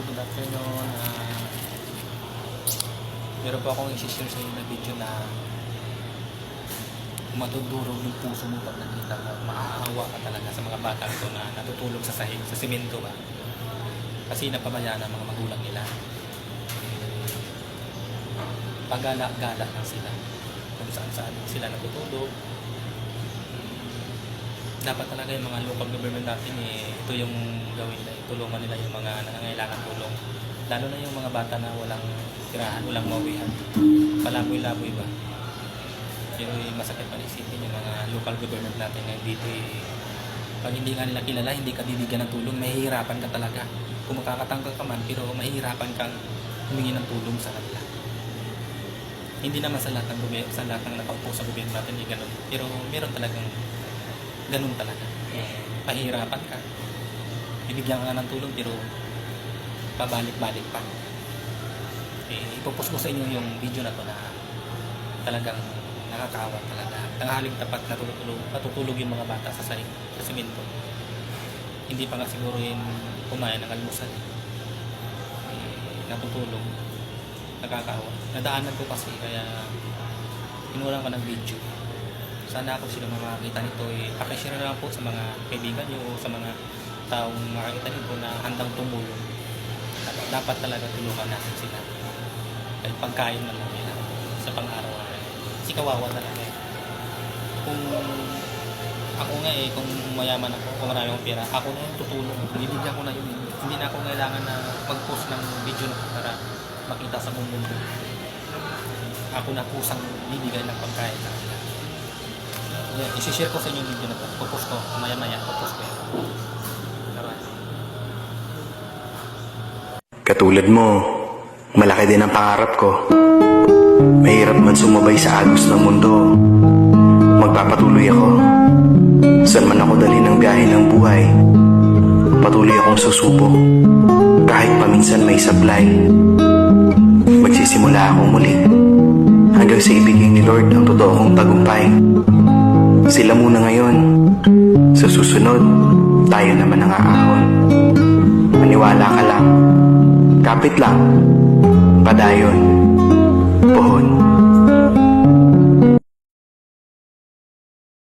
good afternoon. Meron po akong isi-share sa inyo na video na matudurog yung puso mo pag nakita mo. Maaawa ka talaga sa mga bata ito na natutulog sa sahig, sa simento ba. Kasi napabayaan ang mga magulang nila. Pagala-gala lang sila kung saan-saan sila natutulog. Dapat talaga yung mga local government natin ito yung gawin na tulungan nila yung mga nangangailangan tulong, lalo na yung mga bata na walang tirahan, walang mauwihan, palaboy-laboy ba. Pero masakit pa isipin yung mga local government natin ngayon dito pag hindi nga nila kilala, hindi ka bibigyan ng tulong, mahihirapan ka talaga. Kung makakatanggal ka man, pero mahihirapan kang humingi ng tulong sa kanila. Hindi naman sa lahat ng gobyerno, sa lahat ng nakaupo sa gobyerno natin ganun, pero meron talagang ganun talaga. Pahirapan ka. Bibigyan ka ng tulong pero pabalik-balik pa. Ipopost ko sa inyo yung video na to na talagang nakakawa talaga. Tanghaling tapat natutulog yung mga bata sa simento. Hindi pa nga siguro yung kumain ng almusal. Natutulog. Nakakawa. Nadaanan ko kasi kaya pinulang ko ng video. Sana ako sila makakita nito, pakishare na lang po sa mga kaibigan nyo, sa mga taong makakita nito na handang tumulong. Dapat talaga tulungan natin sila. Kahit pagkain na lang nila sa pang-araw-araw. Kasi kawawa talaga Kung ako nga kung mayaman ako, kung marami akong pera, ako na yung tutulong. Bibigyan ko na yun. Hindi na ako kailangan na mag-post ng video na para makita sa buong mundo. Ako na pusang bibigay ng pagkain na nila. I-share ko sa inyo yung video na ito. Pupost ko. Maya-maya. Pupost ko yan. Katulad mo, malaki din ang pangarap ko. Mahirap man sumabay sa agos ng mundo. Magpapatuloy ako. Saan man ako dali ng biyahe ng buhay. Patuloy akong susubok. Kahit paminsan may sablay. Magsisimula akong muli. Hanggang sa ibigay ni Lord ang totoo kong tagumpay. Sila muna ngayon. Sa susunod, tayo naman ang aahon. Maniwala ka lang. Kapit lang. Padayon. Puhon.